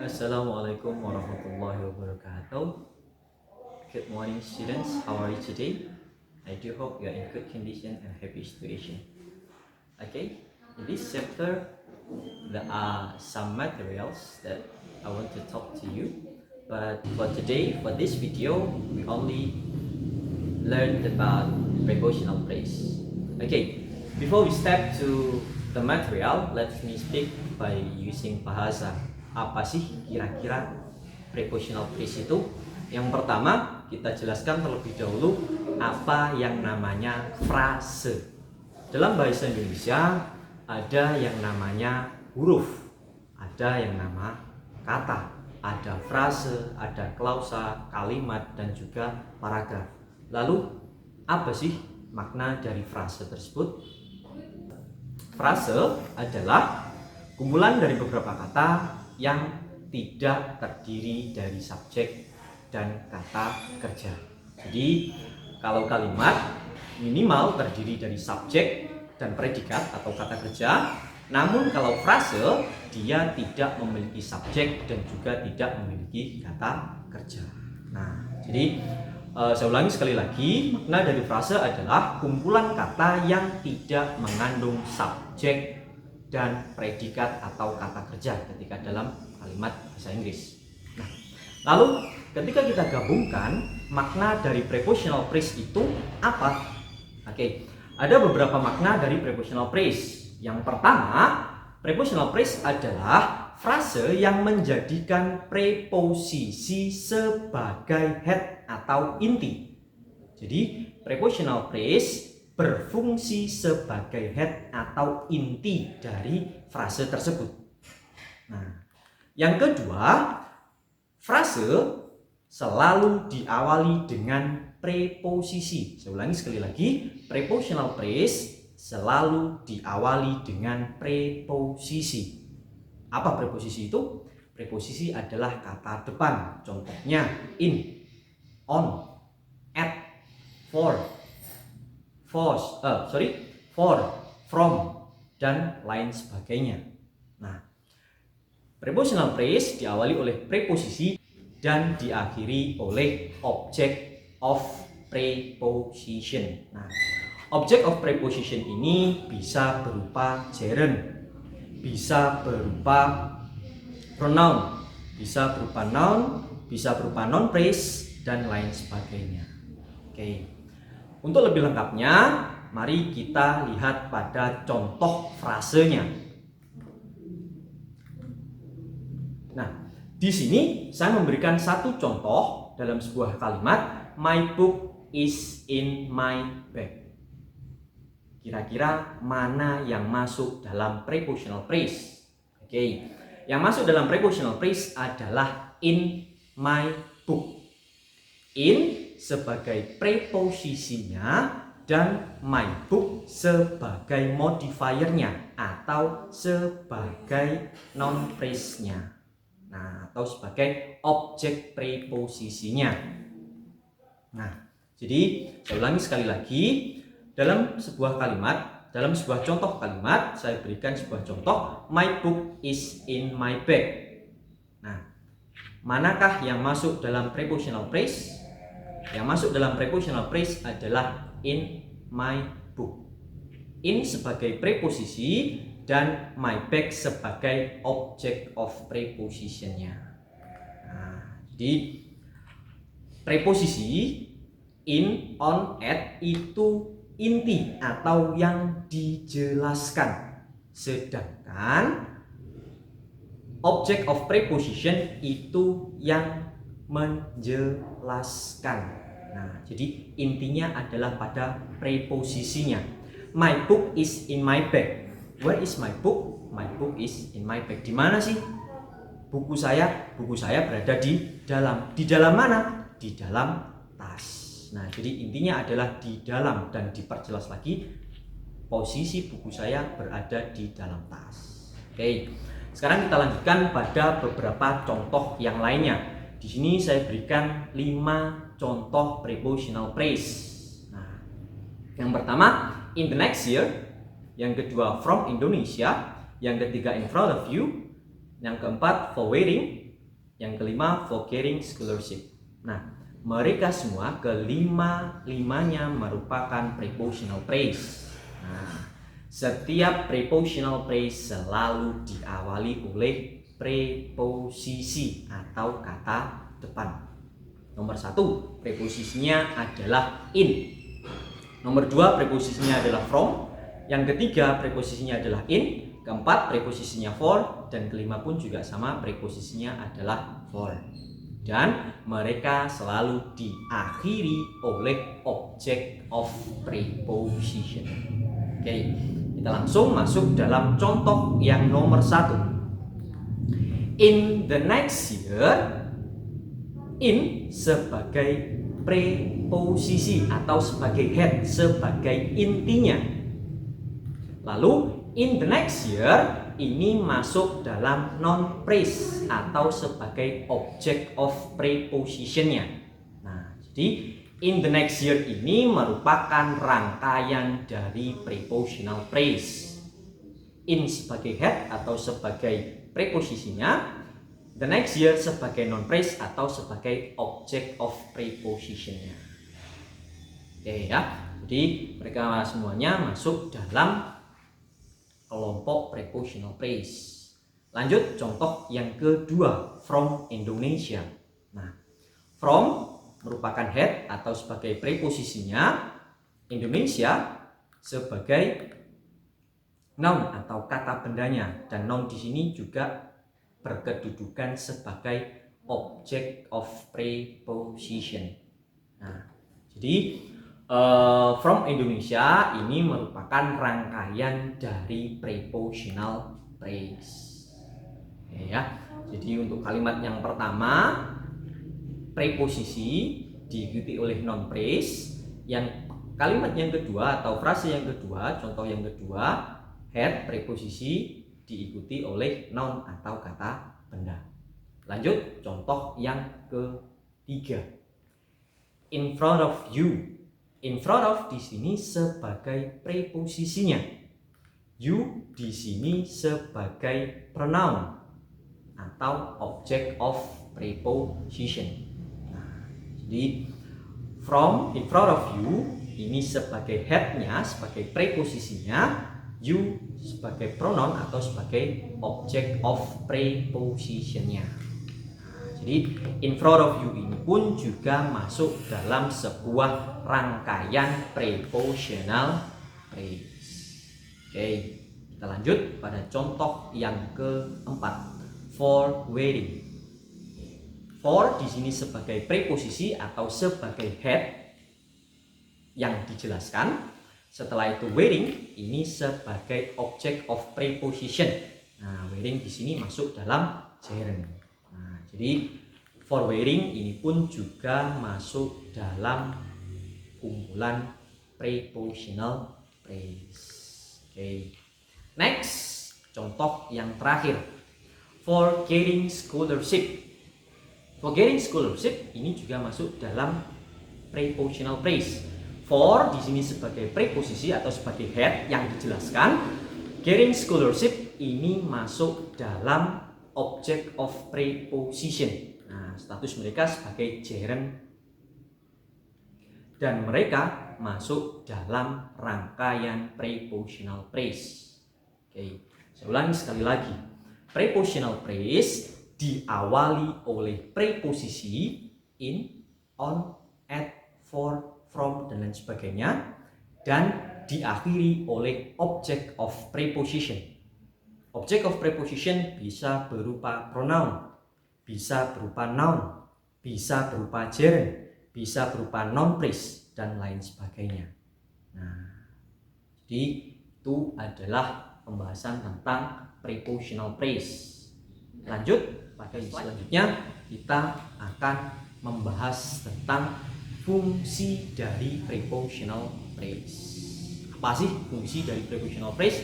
Assalamualaikum warahmatullahi wabarakatuh. Good morning, students. How are you today? I do hope you are in good condition and happy situation. Okay, in this chapter, there are some materials that I want to talk to you. But for today, for this video, we only learned about prepositional phrase. Okay, before we step to the material, let me speak by using bahasa. Apa sih kira-kira prepositional phrase itu? Yang pertama, kita jelaskan terlebih dahulu apa yang namanya frase. Dalam bahasa Indonesia ada yang namanya huruf, ada yang nama kata, ada frase, ada klausa, kalimat, dan juga paragraf. Lalu apa sih makna dari frase tersebut? Frase adalah kumpulan dari beberapa kata yang tidak terdiri dari subjek dan kata kerja. Jadi kalau kalimat minimal terdiri dari subjek dan predikat atau kata kerja. Namun kalau frase dia tidak memiliki subjek dan juga tidak memiliki kata kerja. Nah, jadi saya ulangi sekali lagi, makna dari frase adalah kumpulan kata yang tidak mengandung subjek dan predikat atau kata kerja ketika dalam kalimat bahasa Inggris. Nah, lalu ketika kita gabungkan makna dari prepositional phrase itu apa? Oke, ada beberapa makna dari prepositional phrase. Yang pertama, prepositional phrase adalah frase yang menjadikan preposisi sebagai head atau inti. Jadi, prepositional phrase berfungsi sebagai head atau inti dari frase tersebut. Nah, yang kedua, frase selalu diawali dengan preposisi. Saya ulangi sekali lagi, prepositional phrase selalu diawali dengan preposisi. Apa preposisi itu? Preposisi adalah kata depan. Contohnya in, on, at, for, from, dan lain sebagainya. Nah, prepositional phrase diawali oleh preposisi dan diakhiri oleh object of preposition. Nah, object of preposition ini bisa berupa gerund, bisa berupa pronoun, bisa berupa noun, bisa berupa noun phrase, dan lain sebagainya. Oke. Untuk lebih lengkapnya, mari kita lihat pada contoh frasenya. Nah, di sini saya memberikan satu contoh dalam sebuah kalimat, my book is in my bag. Kira-kira mana yang masuk dalam prepositional phrase? Oke, yang masuk dalam prepositional phrase adalah in my book. In sebagai preposisinya dan my book sebagai modifiernya atau sebagai noun phrase-nya. Nah, atau sebagai objek preposisinya. Nah, jadi saya ulangi sekali lagi, dalam sebuah kalimat, dalam sebuah contoh kalimat, saya berikan sebuah contoh, my book is in my bag. Nah, manakah yang masuk dalam prepositional phrase? Yang masuk dalam prepositional phrase adalah in my book. In sebagai preposisi dan my bag sebagai object of prepositionnya. Nah, jadi preposisi in, on, at itu inti atau yang dijelaskan, sedangkan object of preposition itu yang menjelaskan. Nah, jadi intinya adalah pada preposisinya. My book is in my bag. Where is my book? My book is in my bag. Di mana sih buku saya? Buku saya berada di dalam. Di dalam mana? Di dalam tas. Nah, jadi intinya adalah di dalam, dan diperjelas lagi posisi buku saya berada di dalam tas. Oke. Sekarang kita lanjutkan pada beberapa contoh yang lainnya. Di sini saya berikan 5 contoh prepositional phrase. Nah, yang pertama in the next year, yang kedua from Indonesia, yang ketiga in front of you, yang keempat for wedding, Yang kelima, forgetting scholarship. Nah, mereka semua kelima-limanya merupakan prepositional phrase. Nah, setiap prepositional phrase selalu diawali oleh preposisi atau kata depan. Nomor 1, preposisinya adalah in. Nomor 2, preposisinya adalah from. Yang ketiga, preposisinya adalah in. Keempat, preposisinya for. Dan kelima pun juga sama, preposisinya adalah for. Dan mereka selalu diakhiri oleh object of preposition. Oke, kita langsung masuk dalam contoh yang nomor 1. In the next year, in sebagai preposisi atau sebagai head, sebagai intinya. Lalu in the next year ini masuk dalam noun phrase atau sebagai object of prepositionnya. Nah, jadi in the next year ini merupakan rangkaian dari prepositional phrase. In sebagai head atau sebagai preposisinya, the next year sebagai noun phrase atau sebagai object of prepositionnya. Oke ya, jadi mereka semuanya masuk dalam kelompok prepositional phrase. Lanjut contoh yang kedua, from Indonesia. Nah, from merupakan head atau sebagai preposisinya, Indonesia sebagai noun atau kata bendanya, dan noun di sini juga berkedudukan sebagai object of preposition. Nah, jadi from Indonesia ini merupakan rangkaian dari prepositional phrase. Ya, jadi untuk kalimat yang pertama preposisi diikuti oleh noun phrase. Yang kalimat yang kedua atau frase yang kedua, contoh yang kedua, head preposisi diikuti oleh noun atau kata benda. Lanjut contoh yang ketiga, in front of you. In front of di sini sebagai preposisinya, you di sini sebagai pronoun atau object of preposition. Nah, jadi from, in front of you ini sebagai headnya, sebagai preposisinya, you sebagai pronoun atau sebagai object of prepositionnya. Jadi in front of you ini pun juga masuk dalam sebuah rangkaian prepositional phrase. Oke, kita lanjut pada contoh yang keempat, for wedding. For di sini sebagai preposisi atau sebagai head yang dijelaskan. Setelah itu wedding ini sebagai object of preposition. Nah, wedding di sini masuk dalam gerund. Nah, jadi for wedding ini pun juga masuk dalam kumpulan prepositional phrase. Oke. Next, contoh yang terakhir, for getting scholarship. For getting scholarship ini juga masuk dalam prepositional phrase. For di sini sebagai preposisi atau sebagai head yang dijelaskan. Getting scholarship ini masuk dalam object of preposition. Nah, status mereka sebagai gerund dan mereka masuk dalam rangkaian prepositional phrase. Oke, saya ulangi sekali lagi. Prepositional phrase diawali oleh preposisi in, on, at, for, from, dan lain sebagainya, dan diakhiri oleh object of preposition. Object of preposition bisa berupa pronoun, bisa berupa noun, bisa berupa gerund, bisa berupa noun phrase, dan lain sebagainya. Nah, jadi itu adalah pembahasan tentang prepositional phrase. Lanjut, pada selanjutnya kita akan membahas tentang fungsi dari prepositional phrase. Apa sih fungsi dari prepositional phrase?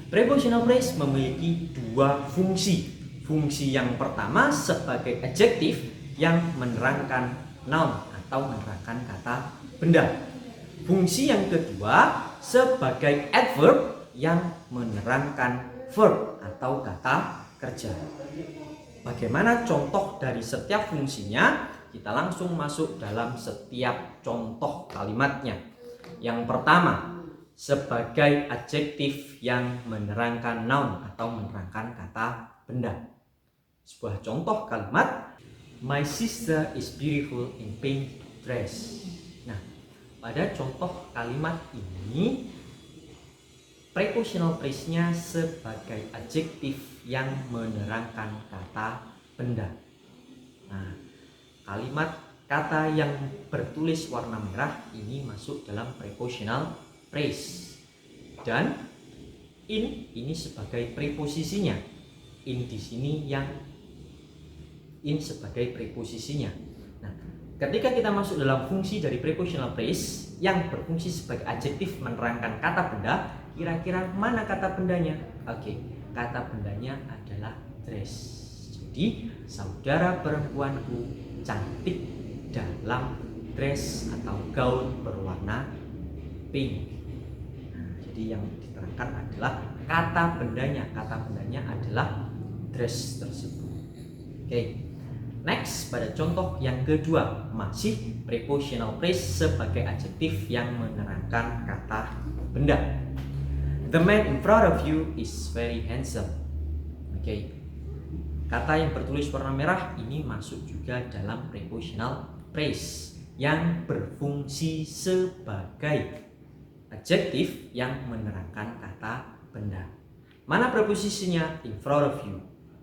Prepositional phrase memiliki dua fungsi. Fungsi yang pertama sebagai adjektif yang menerangkan noun atau menerangkan kata benda. Fungsi yang kedua sebagai adverb yang menerangkan verb atau kata kerja. Bagaimana contoh dari setiap fungsinya? Kita langsung masuk dalam setiap contoh kalimatnya. Yang pertama, sebagai adjektif yang menerangkan noun atau menerangkan kata benda. Sebuah contoh kalimat, my sister is beautiful in pink dress. Nah, pada contoh kalimat ini prepositional phrase-nya sebagai adjektif yang menerangkan kata benda. Nah, kalimat kata yang bertulis warna merah ini masuk dalam prepositional phrase. Dan in ini sebagai preposisinya. In di sini yang in sebagai preposisinya. Nah, ketika kita masuk dalam fungsi dari prepositional phrase yang berfungsi sebagai adjektif menerangkan kata benda, kira-kira mana kata bendanya? Oke, kata bendanya adalah dress. Jadi, saudara perempuanku cantik dalam dress atau gaun berwarna pink. Nah, jadi yang diterangkan adalah kata bendanya. Kata bendanya adalah dress tersebut. Oke. Next, pada contoh yang kedua, masih prepositional phrase sebagai adjektif yang menerangkan kata benda. The man in front of you is very handsome. Oke. Kata yang bertulis warna merah ini masuk juga dalam prepositional phrase yang berfungsi sebagai adjektif yang menerangkan kata benda. Mana preposisinya? In front of you.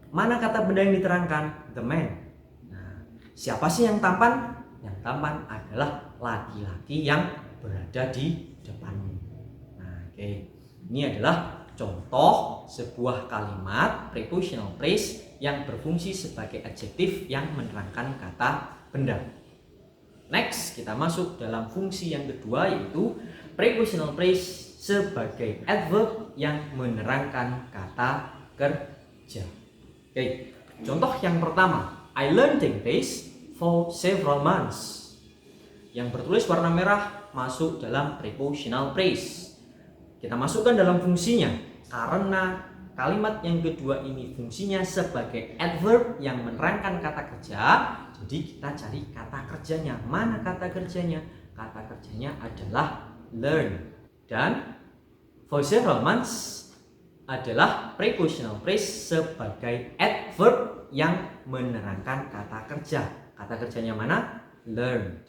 Mana kata benda yang diterangkan? The man. Nah, siapa sih yang tampan? Yang tampan adalah laki-laki yang berada di depanmu. Nah, oke. Ini adalah contoh sebuah kalimat prepositional phrase yang berfungsi sebagai adjektif yang menerangkan kata benda. Next, kita masuk dalam fungsi yang kedua, yaitu prepositional phrase sebagai adverb yang menerangkan kata kerja. Oke, contoh yang pertama, I learned English for several months. Yang bertulis warna merah masuk dalam prepositional phrase. Kita masukkan dalam fungsinya karena kalimat yang kedua ini fungsinya sebagai adverb yang menerangkan kata kerja. Jadi kita cari kata kerjanya. Mana kata kerjanya? Kata kerjanya adalah learn. Dan for several months adalah prepositional phrase sebagai adverb yang menerangkan kata kerja. Kata kerjanya mana? Learn.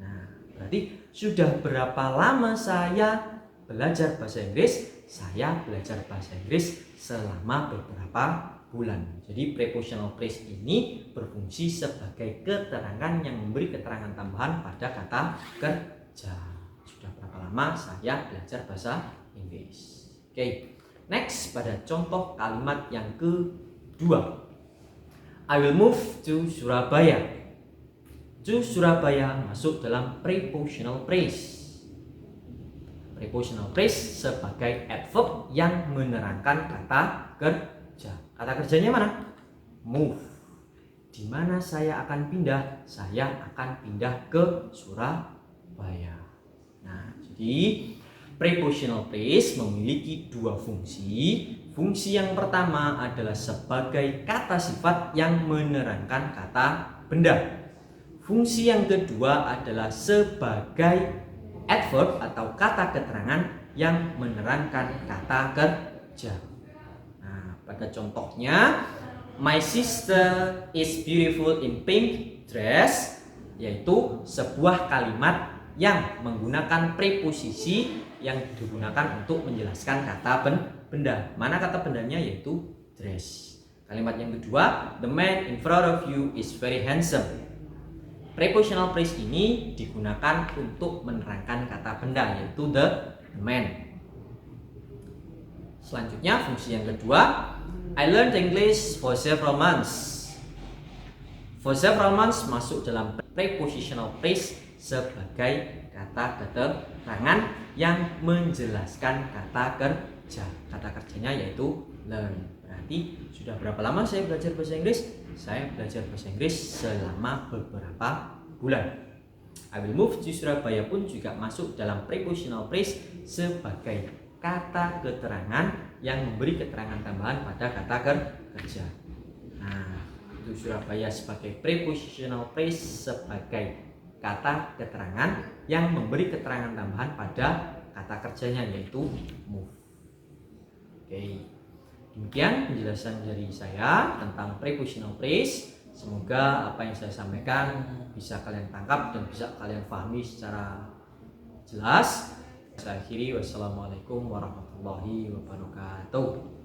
Nah, berarti sudah berapa lama saya belajar bahasa Inggris? Saya belajar bahasa Inggris selama beberapa bulan. Jadi prepositional phrase ini berfungsi sebagai keterangan yang memberi keterangan tambahan pada kata kerja. Sudah berapa lama saya belajar bahasa Inggris? Oke. Next, pada contoh kalimat yang kedua, I will move to Surabaya. To Surabaya masuk dalam prepositional phrase. Prepositional phrase sebagai adverb yang menerangkan kata kerja. Kata kerjanya mana? Move. Di mana saya akan pindah? Saya akan pindah ke Surabaya. Nah, jadi prepositional phrase memiliki dua fungsi. Fungsi yang pertama adalah sebagai kata sifat yang menerangkan kata benda. Fungsi yang kedua adalah sebagai adverb atau kata keterangan yang menerangkan kata kerja. Nah, pada contohnya, my sister is beautiful in pink dress, yaitu sebuah kalimat yang menggunakan preposisi yang digunakan untuk menjelaskan kata benda. Mana kata bendanya? Yaitu dress. Kalimat yang kedua, the man in front of you is very handsome. Prepositional phrase ini digunakan untuk menerangkan kata benda, yaitu the man. Selanjutnya, fungsi yang kedua, I learned English for several months. For several months masuk dalam prepositional phrase sebagai kata keterangan yang menjelaskan kata kerja. Kata kerjanya yaitu learn. Berarti sudah berapa lama saya belajar bahasa Inggris? Saya belajar bahasa Inggris selama beberapa bulan. I will move to Surabaya pun juga masuk dalam prepositional phrase sebagai kata keterangan yang memberi keterangan tambahan pada kata kerja. Nah, itu Surabaya sebagai prepositional phrase, sebagai kata keterangan yang memberi keterangan tambahan pada kata kerjanya, yaitu move. Oke, demikian penjelasan dari saya tentang prepositional phrase. Semoga apa yang saya sampaikan bisa kalian tangkap dan bisa kalian pahami secara jelas. Saya akhiri, wassalamualaikum warahmatullahi wabarakatuh.